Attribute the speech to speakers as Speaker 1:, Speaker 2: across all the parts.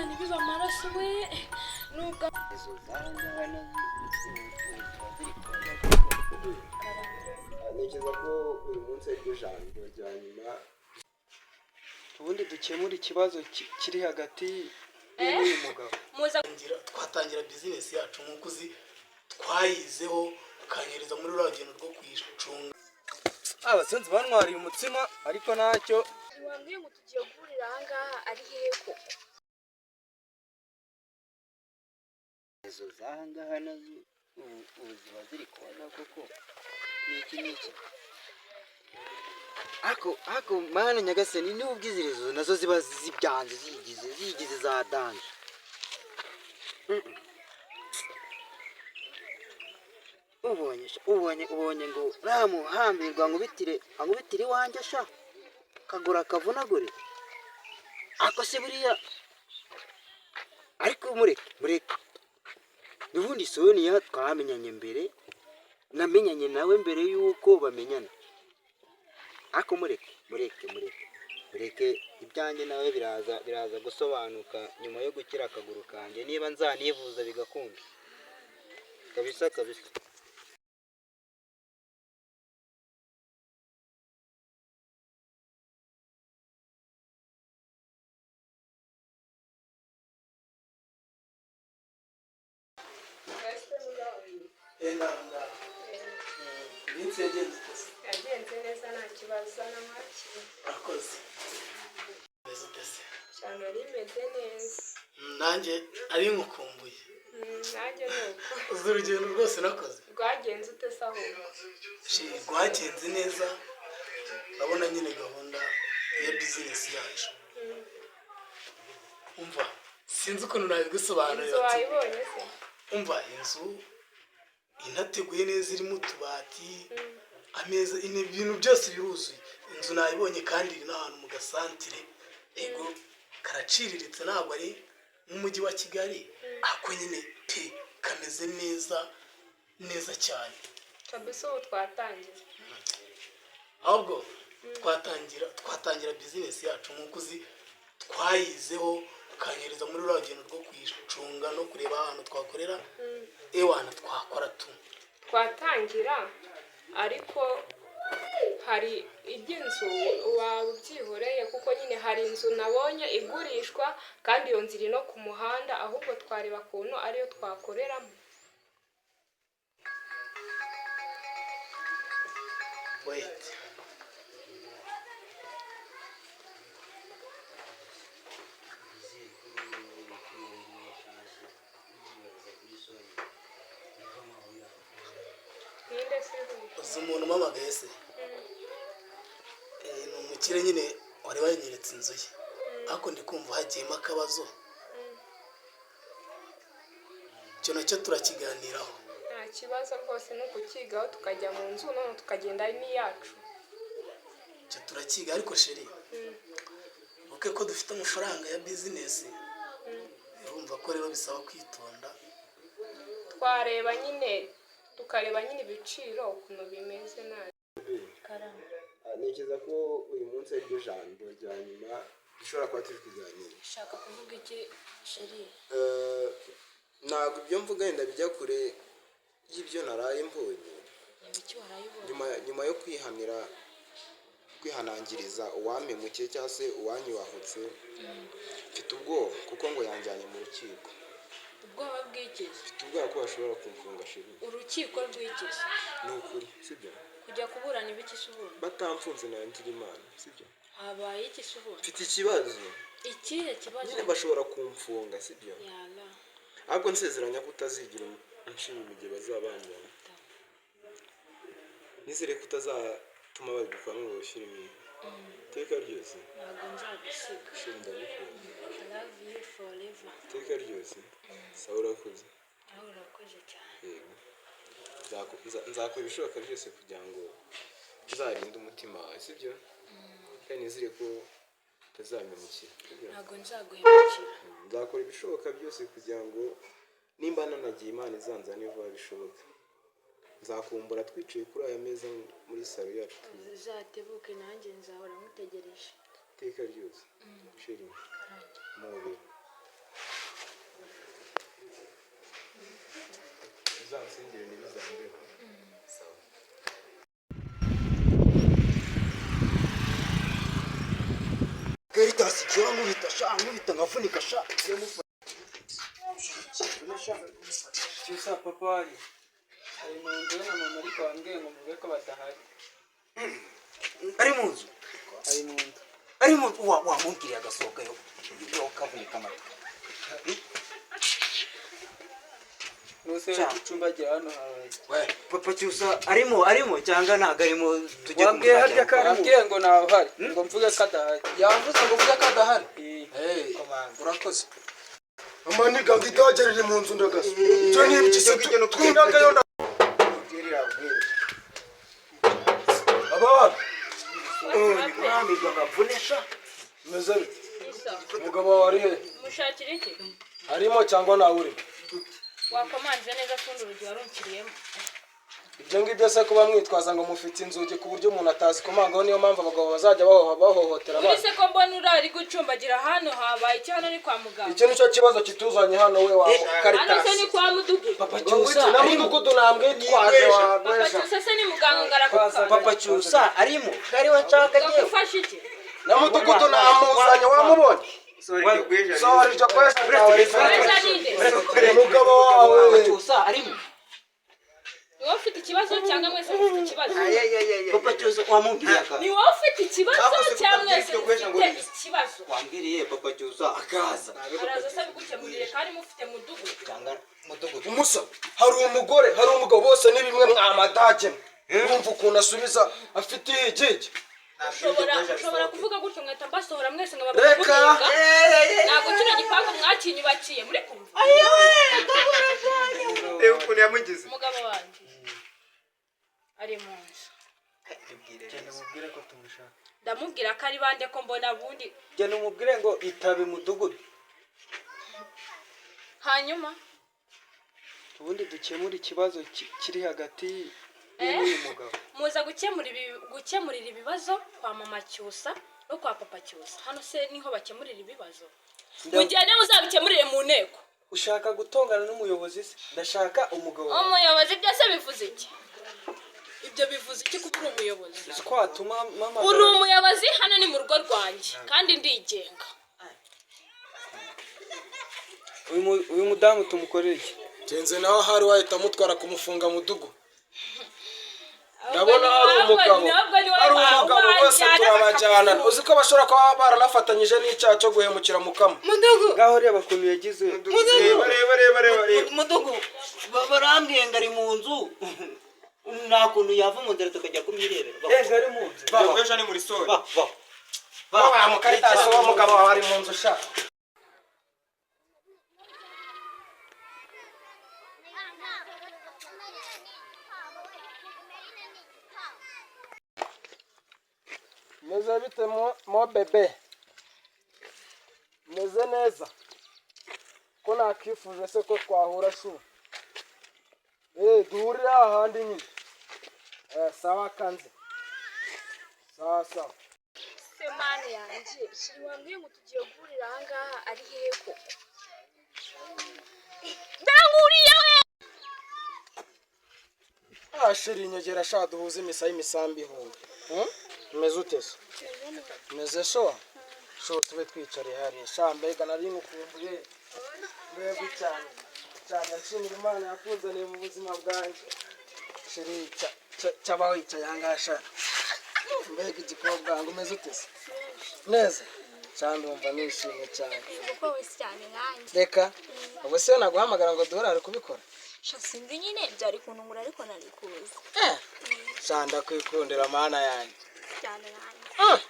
Speaker 1: nibiba amaraso we nuko
Speaker 2: izo zangana ntekereza ko uyu munsi ariryo jambo rya nyuma ubundi dukemura ikibazo kiri hagati y'uyu mugabo
Speaker 3: twatangira business yacu nk'uko uzi twayizeho ukanyereza muri rugendo rwo kuyicunga
Speaker 2: abasenzi banwariye umutsima ariko ntacyo
Speaker 1: wambwiye ngo tugiye guhurira aha ngaha ari hehe koko
Speaker 2: izo zangaha nazo ubu ziba ziri kubona koko niki ako mana nyagasani niba ubwizirizo nazo ziba zibyanze zigize za danje ubonye ngo ramuhambirwa nkubitire iwanjye sha kagura kavunagure ako se buriya ariko mureke ubundi Sonia twamenyanye mbere namenyanye nawe mbere yuko bamenyana ako mureke ibyanjye nawe biraza gusobanuka nyuma yo gukira akaguru kanjye niba nzanivuza bigakunda kabisa
Speaker 1: yagenze neza nta kibazo n'amaki
Speaker 3: akoze
Speaker 1: cyane rimeze neza
Speaker 3: nanjye ari nkukumbuye
Speaker 1: nanjye nuko
Speaker 3: uzi urugendo rwose nakoze
Speaker 1: rwagenze ute se ahubwo
Speaker 3: rwagenze neza urabona nyine gahunda ya business yacu umva sinzi ukuntu nabigusobanurira
Speaker 1: inzu wayibonye se
Speaker 3: umva inzu inateguye neza irimo utubati ameza ibintu byose biruzuye inzu nayibonye kandi iri n'ahantu mu gasantire ego karaciriritse ntabwo ari nk'umujyi wa Kigali ako nyine pe kameze neza cyane
Speaker 1: kabisa ubu twatangira
Speaker 3: ahubwo twatangira business yacu nk'uko uzi twayizeho ukanyereza muri rugendo rwo kuyicunga no kureba ahantu twakorera ewana twakora
Speaker 1: twatangira ariko hari iby'inzu waba ubyihoreye kuko nyine hari inzu nabonye igurishwa kandi iyo nzu iri no ku muhanda ahubwo twareba ukuntu ariyo twakoreramo
Speaker 3: wait uzi umuntu umpamagaye se ni umukire nyine wari wanyeretse inzu ye ariko ndi kumva hagiyemo akabazo icyo nacyo turakiganiraho
Speaker 1: nta kibazo rwose ni ukukigaho tukajya mu nzu none tukagenda n'iyacu
Speaker 3: icyo turakiga ariko sheri uke ko dufite amafaranga ya bizinesi urumva ko rero bisaba kwitonda
Speaker 1: twareba nyine tukareba nyine ibiciro ukuntu bimeze nabi
Speaker 2: ntekereza ko uyu munsi ariryo jambo rya nyuma dushobora kuba turi kuganira
Speaker 1: ushaka kuvuga iki sheri
Speaker 2: ntabwo ibyo mvuga wenda bijya kure y'ibyo naraye mbonye nyuma yo kwihanangiriza uwampemukiye cyangwa se uwanyubahutse mfite ubwoba kuko ngo yanjyanye mu rukiko
Speaker 1: ubwoba bw'iki
Speaker 2: mfite ubwoba ko bashobora kumfunga sheri
Speaker 1: urukiko rw'iki
Speaker 2: ni ukuri sibyo
Speaker 1: kujya kuburana ibiki se ubundi
Speaker 2: batamfunze nawe ngira imana sibyo
Speaker 1: habaye iki se ubundi
Speaker 2: mfite ikibazo
Speaker 1: ikihe kibazo
Speaker 2: nyine bashobora kumfunga sibyo
Speaker 1: yala
Speaker 2: ahubwo nsezeranya ko utazigira inshinga mu gihe bazabanjyana nizere ko utazatuma babigukora ngo bashyire imihigo iteka ryose
Speaker 1: ntabwo nzagusiga
Speaker 2: sheri ndagukunda
Speaker 1: I love you forever
Speaker 2: iteka ryose sawa urakoze
Speaker 1: nawe urakoze cyane
Speaker 2: yego nzakora ibishoboka byose kugira ngo uzarinde umutima wawe sibyo kandi nizere ko utazamemukira
Speaker 1: ntabwo nzaguhemukira
Speaker 2: nzakora ibishoboka byose kugira ngo nimba nanagiye Imana izanzane vuba bishoboka nzakumbura twicaye kuri aya meza muri salo yacu
Speaker 1: uzatebuke nanjye nzahora mutegereje
Speaker 2: iteka ryose sheri mube
Speaker 4: utasigira nkubita sha nkubita nkavunika sha
Speaker 5: cyusa papa wari ari mu nzu na mama ariko wambwiye ngo mvuge ko badahari.
Speaker 4: ari mu nzu wamubwiriye agasohoka yo kavunika amata
Speaker 5: Nuse gucumbagira hano hawe.
Speaker 4: papa cyusa arimo cyangwa ntago arimo tujye
Speaker 5: Wambwiye harya ko wambwiye ngo nawe uhari ngo mvuge ko adahari.
Speaker 3: yavuze ngo uvuge ko adahari urakoze amaniga ngitagerere mu nzu ndagasa icyo ni ibikisi twindagayo abana
Speaker 4: mwamiga ngavunesha
Speaker 3: meze bite umugabo wari he
Speaker 1: mushakira iki
Speaker 3: harimo cyangwa nawe uri
Speaker 1: wakomanze neza kundi urugi warunkiriyemo
Speaker 3: ibyo ngibyo se kuba mwitwaza ngo mufite inzugi ku buryo umuntu atazikomangaho niyo mpamvu abagabo bazajya bahohotera abana
Speaker 1: uri se ko mbona urari gucumbagira hano habaye icyo hano ni kwa muganga
Speaker 3: icyo nicyo kibazo kituzanye hano we wa
Speaker 1: hano se
Speaker 3: Caritas
Speaker 1: ni kwa mudugudu
Speaker 4: papa cyusa
Speaker 3: na mudugudu namwitwaje
Speaker 1: papa
Speaker 3: wagwesha
Speaker 1: cyusa se ni muganga ngarakuka
Speaker 4: papa cyusa arimo kariwe nshaka giye
Speaker 1: gufasha iki
Speaker 3: na mudugudu namuzanye wamubonye sorry cyo kwesa
Speaker 1: Weza ninde
Speaker 3: umugabo wawe
Speaker 4: cyusa arimo
Speaker 1: ni wowe ufite ikibazo cyangwa mwese mufite ikibazo
Speaker 4: papa cyusa wamubwiriye
Speaker 1: ni wowe ufite ikibazo cyangwa mwese mufite ikibazo
Speaker 4: wambwiriye papa cyusa akaza
Speaker 1: araza se bigukemurire kandi mufite mudugudu
Speaker 4: cyangwa mudugudu
Speaker 3: umusa hari umugore hari umugabo bose ni bimwe mwamadage urumva ukuntu asubiza afite igigi
Speaker 1: ushobora kuvuga gutyo nkahita mbasohora mwese ngo
Speaker 3: reka
Speaker 1: ntabwo kino gipangu mwakinyubakiye muri kumva
Speaker 2: reba ukuntu yamugize
Speaker 1: umugabo wanjye ari mu nzu
Speaker 5: Mubwire ko tumushaka.
Speaker 1: ndamubwira ko ari bande ko mbona bundi
Speaker 5: Genda umubwire ngo itabe mudugudu.
Speaker 1: hanyuma
Speaker 5: Ubundi dukemura ikibazo kiri hagati y'uyu mugabo.
Speaker 1: muza gukemurira ibibazo kwa mama Cyusa no kwa papa Cyusa hano se niho bakemurira ibibazo mugende muzabikemurire mu nteko
Speaker 5: Ushaka gutongana n'umuyobozi se? Ndashaka umugabo.
Speaker 1: umuyobozi byose bivuze iki ibyo bivuze iki kuko uri umuyobozi
Speaker 5: Ko atuma mama
Speaker 1: uri umuyobozi hano ni mu rugo rwanjye kandi ndigenga
Speaker 5: uyu mudamu tumukoreye iki?
Speaker 3: tenze nawe hari wahita mutwara kumufunga mudugu ndabona hari umugabo bose turabajyana uzi ko bashobora kuba baranafatanyije n'icyaha cyo guhemukira mukama
Speaker 5: Ngaho reba kuntu yagize.
Speaker 2: reba
Speaker 4: mudugu barambwiye ngo ari mu nzu nta kuntu yava mu nzira tukajya kumwirebera
Speaker 5: Ari mu nzu.
Speaker 2: reba ni muri sore
Speaker 3: wa mu Caritas wa mugabo wawe ari mu nzu sha meze bite mo bebe meze neza ko nakifuje se ko twahura shu duhurire ahandi nyine sawa kanze sawa
Speaker 6: se mani yanjye shiri wambwiye ngo tugiye guhurira aha ngaha ari hehe koko ndanguriye we
Speaker 3: shiri inyogera sha duhuze imisa y'imisambi ihumbi meze ute se meze sho tube twicare hariya sha mbega nari ngukumbuye mbega cyane nshimira Imana yakuzaniye mu buzima bwanjye shiri cyaba wicaye aha ngaha sha mbega igikobwa ngo umeze ute se neza cyane ndumva nishimye cyane
Speaker 6: kuko wese cyane nanjye
Speaker 3: reka ubu se naguhamagara ngo duhore ari kubikora
Speaker 6: sha sinzi nyine byari kuntungura ariko nari kuza
Speaker 3: sha ndakwikundira mana yanjye
Speaker 6: cyane nanjye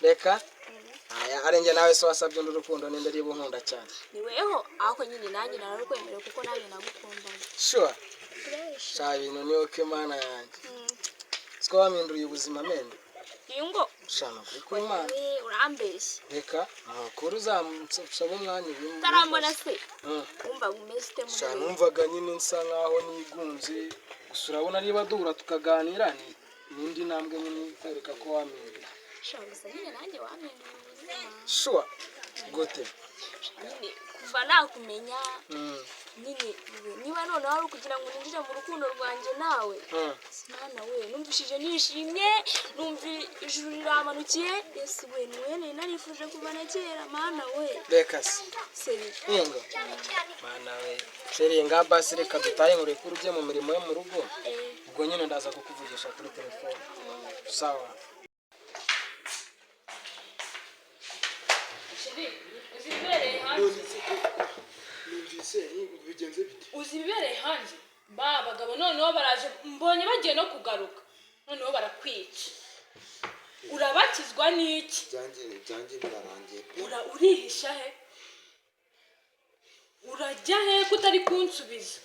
Speaker 3: reka aya arenge nawe se wasabye n'urukundo ninde ari bunkunda cyane
Speaker 6: ni weho aho nyine nanjye nararukwemerera kuko nanjye nagukundaga
Speaker 3: sure sha ibintu ni uko Imana yanjye siko waminduriye ubuzima mende
Speaker 6: ngo
Speaker 3: shana kuko Imana
Speaker 6: urambeshye
Speaker 3: reka amakuru uzamusaba umwanya ibintu
Speaker 6: utarambona se wumva umeze ute
Speaker 3: sha numvaga nyine nsa nkaho nigunze gusa urabona niba duhura tukaganira n'indi ntambwe nyine kwereka ko waminduriye
Speaker 6: sha gusa nyine nanjye waminduriye ubuzima
Speaker 3: sure gute
Speaker 6: nyine kuva nakumenya nyine niba noneho ari ukugira ngo ninjire mu rukundo rwanjye nawe mwana we numvishije nishimye numva ijuru riramanukiye ese we niwe narifuje kuva na kera mwana we
Speaker 5: reka se
Speaker 6: seri
Speaker 5: ingo mana we sheri nga basi reka dutaye ngo rekuru ujye mu mirimo yo mu rugo ubwo nyine ndaza kukuvugisha kuri telefone sawa
Speaker 1: uzi ibibereye hanze ba bagabo noneho baraje mbonye bagiye no kugaruka noneho barakwica urabatizwa n'iki
Speaker 2: byanjye birarangiye
Speaker 1: urihisha he urajya he ko utari kunsubiza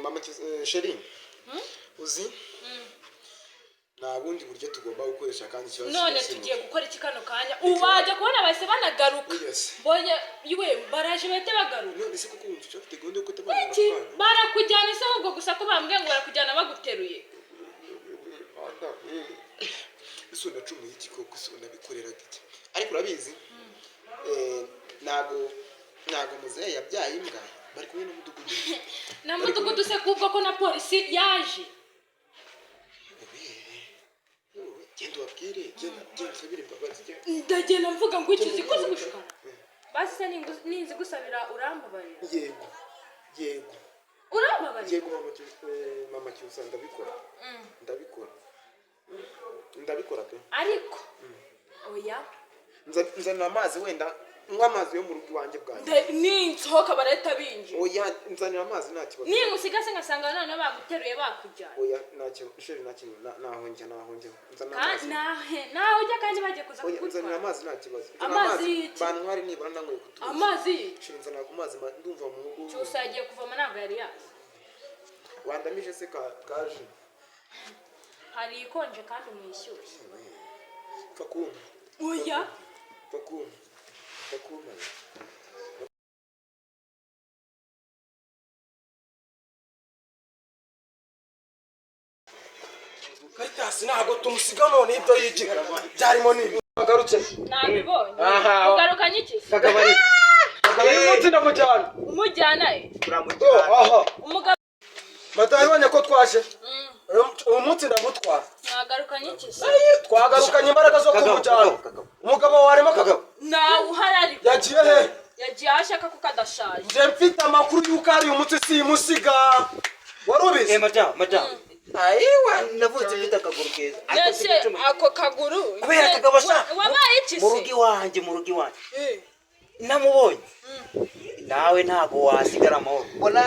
Speaker 2: mama sheri uzi nta bundi buryo tugomba gukoresha kandi ikibazo
Speaker 1: none tugiye gukora iki kano kanya wajya kubona bahise banagaruka mbonye iwe baraje bahite bagaruka
Speaker 2: none se kuko wumva ufite gahunda yo kutabana
Speaker 1: iki barakujyana se ahubwo gusa ko bambwiye ngo barakujyana baguteruye
Speaker 2: ese unacumuye iki koko ese unabikorera gike ariko urabizi ntabwo muzehe yabyaye imbwa bari kumwe n'umudugudu
Speaker 1: na mudugudu se kubwo ko na polisi yaje
Speaker 2: genda ubabwire genda usabire imbabazi
Speaker 1: ndagenda mvuga ngo iki zikoze gushukana basi se ninzi gusabira urambabarira
Speaker 2: yego
Speaker 1: urambabarira
Speaker 2: yego mama cyusa ndabikora pe
Speaker 1: ariko oya
Speaker 2: nzanira amazi wenda nywa amazi yo mu rugo iwanjye bwanjye
Speaker 1: ninsohoka barahita binjira
Speaker 2: oya nzanira amazi nta kibazo
Speaker 1: ningusiga se ngasanga none baguteruye bakujyana
Speaker 2: oya sheri nta kintu naho njya
Speaker 1: naho ujya kandi bagiye kuza
Speaker 2: kugutwara nzanira amazi nta kibazo
Speaker 1: amazi y'iki
Speaker 2: bantwari nibura nanyweye kutuza
Speaker 1: amazi y'iki
Speaker 2: sheri nzanira amazi ndumva mu rugo
Speaker 1: cyusa yagiye kuvoma ntabwo yari yazi
Speaker 2: wandamije se kaje
Speaker 1: hari ikonje kandi mwishyushye
Speaker 2: fakuma
Speaker 1: oya
Speaker 2: fakuma
Speaker 5: Kaitasi ntago tumusiga none ibyo yigira byarimo nibi bagarutse
Speaker 1: nabibonye ugarukanye iki
Speaker 5: kagabari umunsi ndamujyana
Speaker 1: umujyana
Speaker 5: aha
Speaker 1: umugabo
Speaker 5: batabonye ko twaje umunsi ndamutwara
Speaker 1: nagarukanye iki
Speaker 5: twagarukanye imbaraga zo kumujyana umugabo warema kagabo
Speaker 1: nawe uharari
Speaker 5: yagiye he
Speaker 1: yagiye ashaka kuko adashaje
Speaker 5: nje mfite amakuru yuko ari umunsi simusiga warubize
Speaker 4: madam
Speaker 5: ayiwa
Speaker 4: navutse mfite akaguru keza
Speaker 1: mbese ako kaguru
Speaker 4: kubera kagabo sha
Speaker 1: wabaye iki se
Speaker 4: mu rugo iwanjye namubonye nawe ntago wasigara amahoro mbona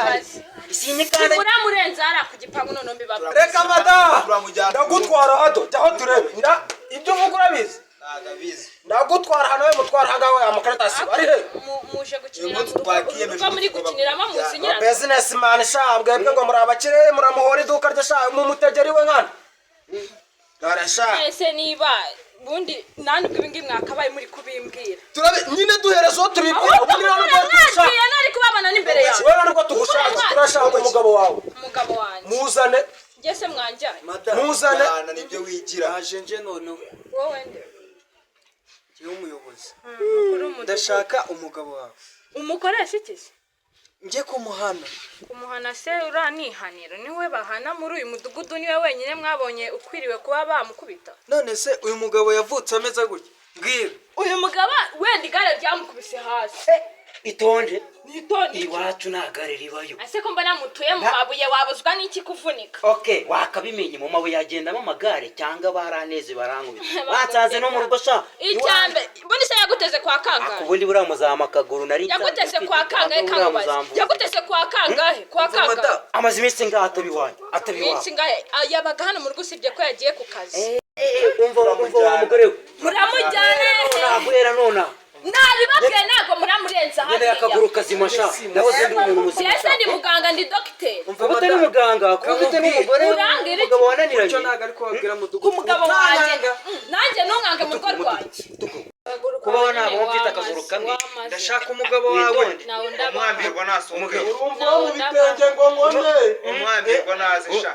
Speaker 4: isinyikana
Speaker 1: uramurenza hariya ku gipangu none mbibabwira
Speaker 5: reka madamu ndagutwara hado jyaho turebe ibyo uvuga urabizi ndagutwara hano we mutwara hangawe amakarita ari he
Speaker 1: muje gukinira mu rugo muri gukiniramo musinyira
Speaker 5: businessman shabwe bwe ngo muri abakire muramuhora iduka rye sha mu mutegeri we nkana arasha
Speaker 1: ese niba bundi nani bw'ibingi mwakabaye muri kubimbwira
Speaker 5: turabe nyine duherezo tubibwira ubundi none ko tugushaka
Speaker 1: nari kubabana n'imbere yawe
Speaker 5: wewe none ko tugushaka turashaka umugabo wawe
Speaker 1: umugabo wanjye
Speaker 5: muzane
Speaker 1: ngese mwanjyanye
Speaker 5: muzane
Speaker 2: nibyo wigira
Speaker 3: aje noneho
Speaker 1: wowe nde
Speaker 3: yewe umuyobozi
Speaker 1: ndashaka
Speaker 3: umugabo wawe
Speaker 1: umukoresha iki se
Speaker 3: njye kumuhana
Speaker 1: kumuhana se uranihanira niwe bahana muri uyu mudugudu niwe wenyine mwabonye ukwiriwe kuba bamukubita
Speaker 3: none se uyu mugabo yavutse ameze gutya mbwira
Speaker 1: uyu mugabo wenda igare ryamukubise hasi
Speaker 4: itonde
Speaker 1: nitonde
Speaker 4: iwacu nta gare ribayo
Speaker 1: ase ko mbona mutuye mu mabuye wabuzwa n'iki kuvunika
Speaker 4: okay wakabimenye mu mabuye yagendamo amagare cyangwa baraneze barangubita batsanze no mu rugo sha
Speaker 1: icyambe mbona se yaguteze kwa kangahe
Speaker 4: akubundi buramuzama akaguru nari
Speaker 1: yaguteze kwa kangahe kangabaze yaguteze kwa kangahe
Speaker 4: amaze iminsi ngaho atabiwanye
Speaker 1: iminsi ngahe yabaga hano mu rugo usibye ko yagiye ku kazi
Speaker 4: umva wa mugore we
Speaker 1: muramujyane
Speaker 4: nahera nona
Speaker 1: nabibabwiye ntabwo muramurenza hariya
Speaker 4: nyine akaguru kazima sha nahoze ndi umuntu muzima
Speaker 1: ese ndi muganga ndi dogiteri
Speaker 4: uba utari muganga kuko ufite n'umugore umugabo wananiranye
Speaker 3: ntabwo ari kubabwira
Speaker 1: ku mugabo wanjye nanjye ntungange mu rugo rwanjye
Speaker 4: kubaho ntabwo mfite akaguru kamwe
Speaker 3: ndashaka umugabo wawe
Speaker 2: umwambirwa nasumbuke
Speaker 5: urumva mu bitenge ngo nkone
Speaker 2: umwambirwa nazisha